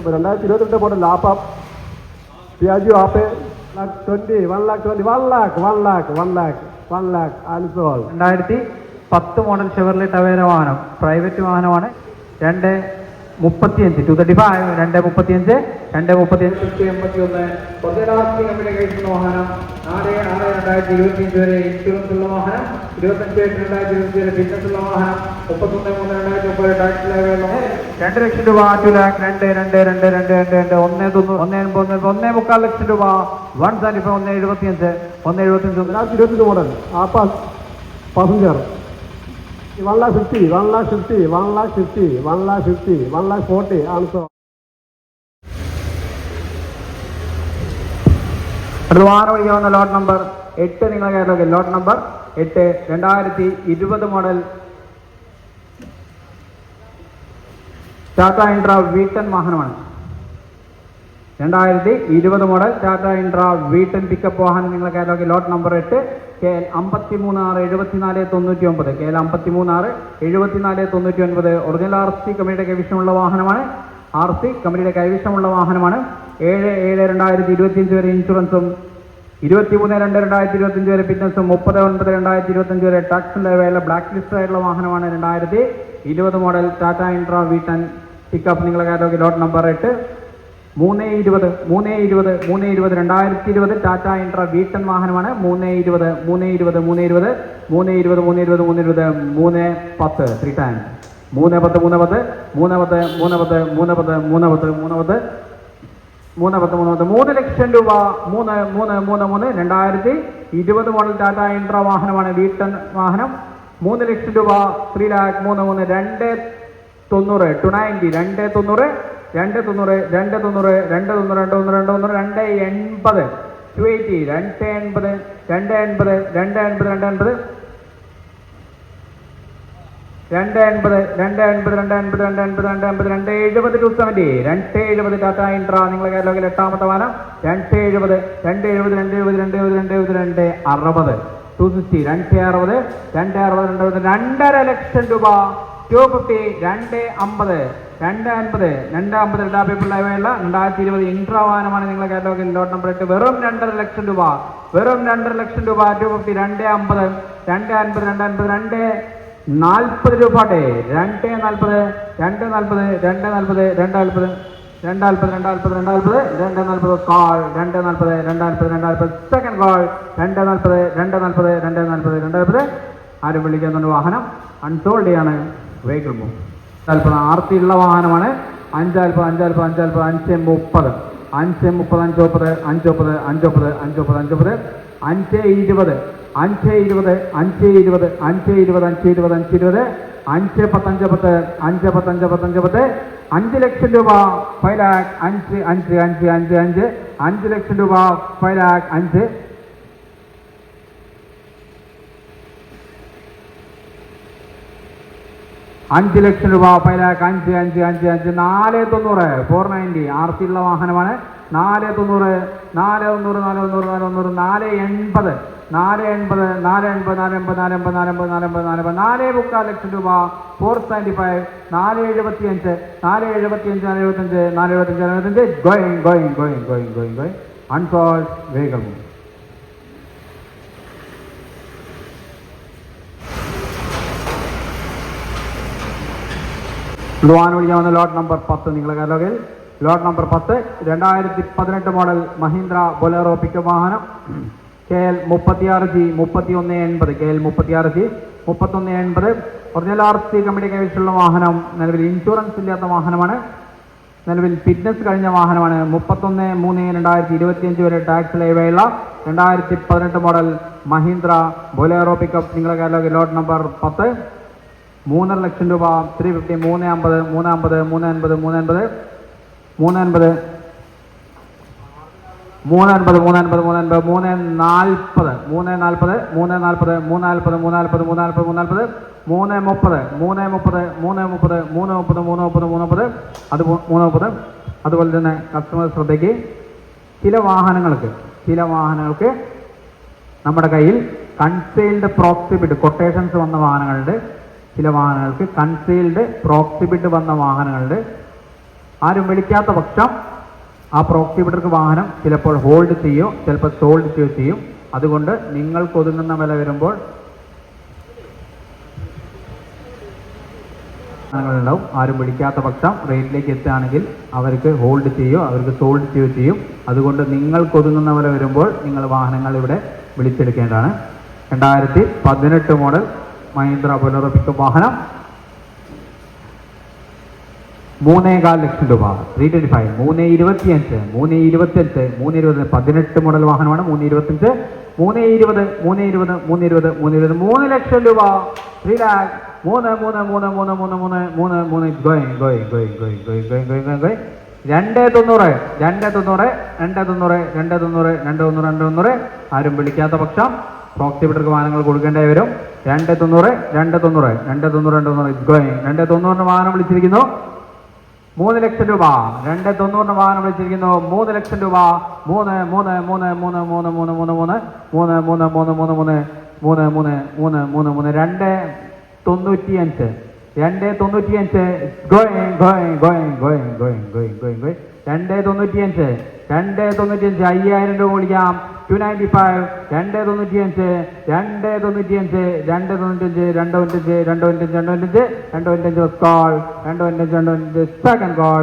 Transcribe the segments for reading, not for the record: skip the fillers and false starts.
2022 model ലാപ്പ പിയാജിയോ ആപ്പേ 120 ആൻസോൾ. 2010 model Chevrolet Tavera വാഹനം, private വാഹനമാണ്. 235 235 235 കമ്പനിയുടെ വാഹനം. 4/6/2025 വരെ ഇൻഷുറൻസ് ഉള്ള വാഹനം. 25/8/2025 വരെ ബിസിനസ് ഉള്ള വാഹനം. 31/3/2030 ടാക്സ് ലാഭമുള്ള 2 ലക്ഷം രൂപ. 2 ലാഖ് 2 2 2 2 2 1 1.4 ലക്ഷം രൂപ. 175 175 മോഡൽ ആപ്പ പാസഞ്ചർ 1,50,1,40 ആൻസർ. വാഹനം വിളിക്കാവുന്ന ലോട്ട് നമ്പർ 8 നിങ്ങളെ കേരളത്തിൽ ലോട്ട് number 8 2020 model Tata Intra V10 വാഹനമാണ്. 2020 model Tata Intra V10 pickup വാഹനം നിങ്ങളെ കേരളത്തിൽ ലോട്ട് number 8 KL 53-6-74-99 KL 53-6-74-99 original RC കമ്പനിയുടെ കൈവശമുള്ള വാഹനമാണ്. RC കമ്പനിയുടെ കൈവശമുള്ള വാഹനമാണ്. 7/7/2025 വരെ ഇൻഷുറൻസും 23/2/2025 വരെ ഫിറ്റ്നസും 30/9/2025 വരെ ടാക്സിൻ്റെ വേല ബ്ലാക്ക് ലിസ്റ്റ് ആയിട്ടുള്ള വാഹനമാണ്. 2020 model Tata Intra V10 pickup നിങ്ങളെ കേരളത്തിൽ ലോട്ട് നമ്പർ 8 320 2020 ടാറ്റ ഇൻട്ര V10 വാഹനമാണ്. 320 310 ടൈം 3 ലക്ഷം രൂപ. 2020 മോഡൽ ടാറ്റ ഇൻട്ര വാഹനമാണ്. V10 വാഹനം 3 ലക്ഷം രൂപ. 3 ലാഖ് 290 290 290 280 ടാറ്റ ഇൻട്ര നിങ്ങളെ കേരളത്തിൽ 8ാമത്തെ വാഹനം. 270 260 260 ലക്ഷം രൂപ. 250 250 പേപ്പറിലായുള്ള 2020 ഇൻട്ര വാഹനമാണ് നിങ്ങളെ കേരളത്തിൽ ലോട്ട് നമ്പർ 8 വെറും 2.5 ലക്ഷം രൂപ. 250 250 240 രൂപ. 240 കാൾ 240 സെക്കൻഡ് കാൾ 240 ആരും വിളിക്കുന്നുണ്ട്. വാഹനം അൺസോൾഡ് ചെയ്യാണ്. വെഹിക്കിൾ മൂവ് RC ഉള്ള വാഹനമാണ്. 540 530 530 520 520 520 520 520 520 520 5 ലക്ഷം രൂപ. 5 ലാഖ് 5 ലക്ഷം രൂപ. 5 ലാഖ് 5 ലക്ഷം രൂപ. 5 ലാഖ് 5 490 490 RC ഉള്ള വാഹനമാണ്. 490 4.4 ലക്ഷം രൂപ. 475 475 going unsold vehicle. വാഹനം വിളിക്കാവുന്ന ലോട്ട് നമ്പർ 10 നിങ്ങളെ കേരളത്തിൽ ലോട്ട് number 10 2018 model Mahindra Bolero pickup വാഹനം. KL 36G 3180 KL 36G 3180 original RC company കൈവശമുള്ള വാഹനം. നിലവിൽ ഇൻഷുറൻസ് ഇല്ലാത്ത വാഹനമാണ്. നിലവിൽ ഫിറ്റ്നസ് കഴിഞ്ഞ വാഹനമാണ്. 31/3/2025 വരെ ടാക്സ് ലൈവായുള്ള 2018 മോഡൽ മഹീന്ദ്ര ബൊലേറോ പിക്കപ്പ് നിങ്ങളെ കേരളത്തിൽ ലോട്ട് നമ്പർ 10 3.5 ലക്ഷം രൂപ. 350 350 350 350 350 350 340 അതുപോലെ തന്നെ കസ്റ്റമർ ശ്രദ്ധയ്ക്ക് ചില വാഹനങ്ങൾക്ക് നമ്മുടെ കയ്യിൽ കൺസെയിൽഡ് പ്രോക്സിബിറ്റ് കൊട്ടേഷൻസ് വന്ന വാഹനങ്ങളുണ്ട്. ചില വാഹനങ്ങൾക്ക് കൺസെയിൽഡ് പ്രോക്സിബിറ്റ് വന്ന വാഹനങ്ങളുണ്ട്. ആരും വിളിക്കാത്ത പക്ഷം ആ പ്രോക്സിബിറ്റർക്ക് വാഹനം ചിലപ്പോൾ ഹോൾഡ് ചെയ്യോ ചിലപ്പോൾ സോൾഡ് ചെയ്യും. അതുകൊണ്ട് നിങ്ങൾക്ക് ഒതുങ്ങുന്ന വില വരുമ്പോൾ ഉണ്ടാവും. ആരും വിളിക്കാത്ത പക്ഷം റേറ്റിലേക്ക് എത്തുകയാണെങ്കിൽ അവർക്ക് ഹോൾഡ് ചെയ്യോ അവർക്ക് സോൾഡ് ചെയ്യും. അതുകൊണ്ട് നിങ്ങൾക്ക് ഒതുങ്ങുന്ന വില വരുമ്പോൾ നിങ്ങൾ വാഹനങ്ങൾ ഇവിടെ വിളിച്ചെടുക്കേണ്ടതാണ്. 2018 മോഡൽ മഹീന്ദ്ര ബൊലേറോ പിക്കപ്പ് വാഹനം 3.25 ലക്ഷം രൂപ. 325 325 325 320 18 മോഡൽ വാഹനമാണ്. 325 320 320 320 320 3 ലക്ഷം രൂപ. 3 lakh 3 3 3 3 3 3 3 3 going 290 ആരും വിളിക്കാത്ത പക്ഷം പ്രോക്സിബിറ്റർക്ക് വാഹനങ്ങൾ കൊടുക്കേണ്ടി വരും. 290 going 290 വാഹനം വിളിച്ചിരിക്കുന്നു 3 ലക്ഷം രൂപ. 290 വാഹനം വിളിച്ചിരിക്കുന്നു 3 ലക്ഷം രൂപ. 3 3 3 3 3 3 3 3 3 3 3 3 3 3 295 295 going 295 5000 രൂപ വിളിക്കാം. 295 295 295 295 കോൾ 295 സെക്കൻഡ് കോൾ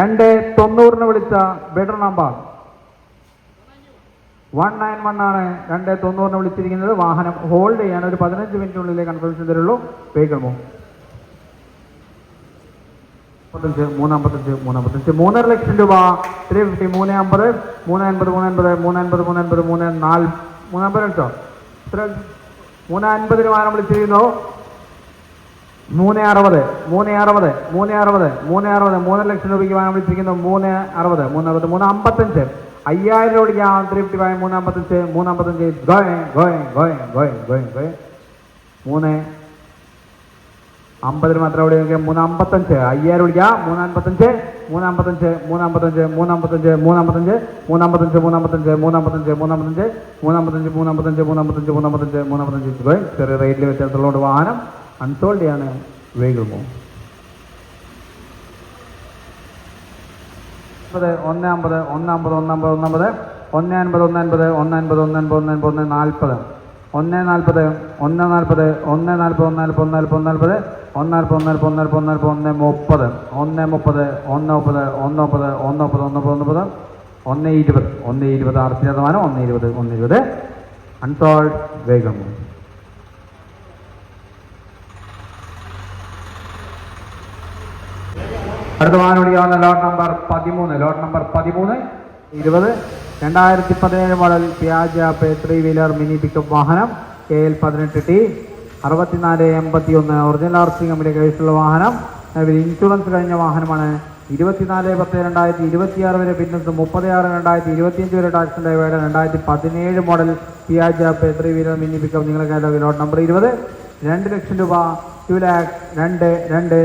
290 വിളിച്ച ബെറ്റർ നമ്പർ 191 ആണ്. 290 വിളിച്ചിരിക്കുന്നത്. വാഹനം ഹോൾഡ് ചെയ്യാൻ ഒരു 15 മിനിറ്റിനുള്ളിലേ കൺഫർമേഷൻ തരുള്ളൂ. വെഹിക്കിൾ മൂവ് 355 3.5 ലക്ഷം രൂപ. 350 350 350 350 350 വാഹനം വിളിച്ചിരിക്കുന്നു 360 3 ലക്ഷം രൂപയ്ക്ക് വാഹനം വിളിച്ചിരിക്കുന്നു 360 355 5000 വിളിക്കാം. 355 355 350 മാത്രം അവിടെ 355 5000 വിളിക്കാം. 355 355 355 355 355 355 355 355 ചെറിയ റേറ്റിൽ വ്യത്യാസമുള്ള വാഹനം അൺസോൾഡ് ചെയ്യാണ്. വെഹിക്കിൾ മൂവ് 150 150 150 150 150 150 150 140 140 140 140 120 ആർസി ശതമാനം 120 അൺസോൾഡ്. വേഗം അടുത്ത വാഹനം വിളിക്കാവുന്ന lot number 13 20 2017 model Piaggio 3 wheeler mini pickup വാഹനം KL 18T 6481 original RC company കൈവശമുള്ള വാഹനം. ഇൻഷുറൻസ് കഴിഞ്ഞ വാഹനമാണ്. 24/10/2026 വരെ ഫിറ്റ്നസ് 36/2025 വരെ ടാക്സ് ഡ്രൈവേഡ് 2017 model Piaggio 3 wheeler mini pickup നിങ്ങൾക്ക് ലോട്ട് നമ്പർ 20 2 ലക്ഷം രൂപ. 2 lakh 2 2 2 2 2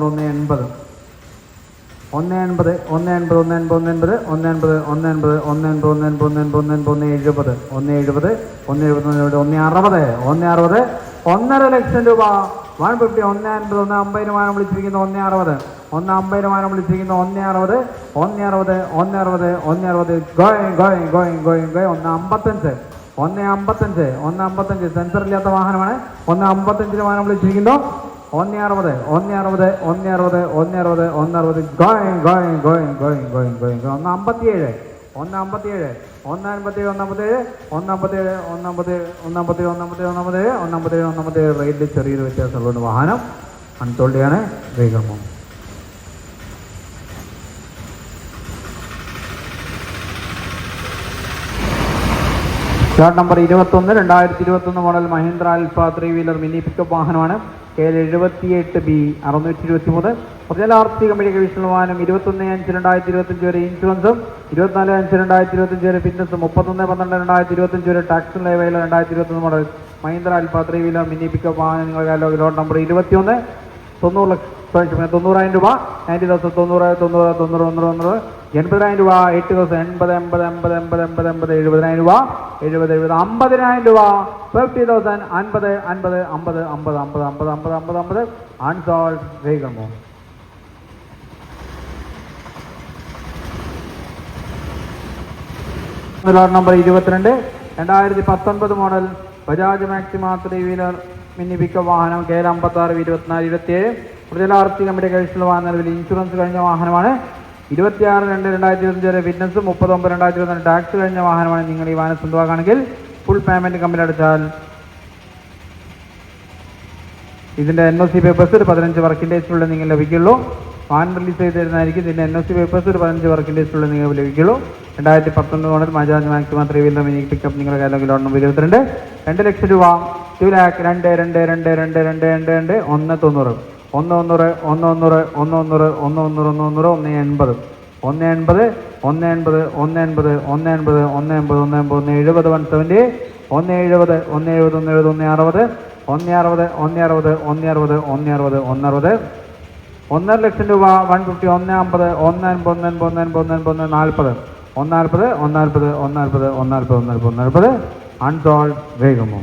2 190 1.5 ലക്ഷം രൂപ. 150 150 150 വാഹനം വിളിച്ചിരിക്കുന്നു 160 150 വാഹനം വിളിച്ചിരിക്കുന്നു 160 155 സെൻസർ ഇല്ലാത്ത വാഹനമാണ്. 155 വാഹനം വിളിച്ചിരിക്കുന്നു 160 157 157 157 റേറ്റിൽ ചെറിയൊരു വ്യത്യാസമുള്ള വാഹനം അൺസോൾഡ് ചെയ്യാണ്. വേഗം ലോട്ട് number 21 2021 model Mahindra Alfa 3 wheeler mini pickup വാഹനമാണ്. KL 78B 623 original RC company കൈവശമുള്ള വാഹനം. 21/5/2025 വരെ ഇൻഷുറൻസും 24/5/2025 വരെ ഫിറ്റ്നസ് 31/12/2025 വരെ ടാക്സ് ലൈവേല 2021 model Mahindra Alfa 3 wheeler mini pickup വാഹനം നിങ്ങൾക്ക് ലോട്ട് നമ്പർ 21 90 ലക്ഷം 90,000 രൂപ 90,000 90 90 90 90 80,000 രൂപ 80,000 80 80 80 80 80 80 70,000 രൂപ 70 70 50,000 രൂപ 50,000 50 50 50 50 50 50 50 50 അൺസോൾഡ് വേഗമോ. Lot number 22 2019 model Bajaj Maxima 3 wheeler mini pickup വാഹനം KL 56 24 27 പ്രതില RC കമ്പനി കൈവശമുള്ള വാഹനം നിലവിൽ ഇൻഷുറൻസ് കഴിഞ്ഞ വാഹനമാണ്. 26/2/2025 വരെ ഫിറ്റ്നസ് 30/9/2022 ടാക്സ് കഴിഞ്ഞ വാഹനമാണ്. നിങ്ങൾ ഈ വാഹനം സ്വന്തമാക്കുകയാണെങ്കിൽ ഫുൾ പേയ്മെന്റ് കമ്പനി അടച്ചാൽ ഇതിന്റെ NOC പേപ്പേഴ്സ് ഒരു 15 വർക്കിംഗ് ഡേയ്സിനുള്ളിൽ നിങ്ങൾ ലഭിക്കുള്ളൂ. വാഹനം റിലീസ് ചെയ്ത് തരുന്നതായിരിക്കും. ഇതിന്റെ NOC പേപ്പേഴ്സ് ഒരു 15 വർക്കിംഗ് ഡേയ്സിനുള്ളിൽ നിങ്ങൾ ലഭിക്കുള്ളൂ. 2019 model Bajaj Maxima 3 wheeler mini pickup നിങ്ങളുടെ കയ്യിലേക്ക് ലോട്ട് നമ്പർ 22 2 ലക്ഷം രൂപ 2 lakh 2 2 2 2 2 2 1 90 1 1 1 1 1 1 1 1 1 1 1 80 1 80 1 80 1 80 1 80 1 80 1 80 1 70 170 170 170 160 160 160 160 160 160 1.5 ലക്ഷം രൂപ 150 150 150 150 150 140 140 140 140 140 140 അൺസോൾഡ് വേഗമോ.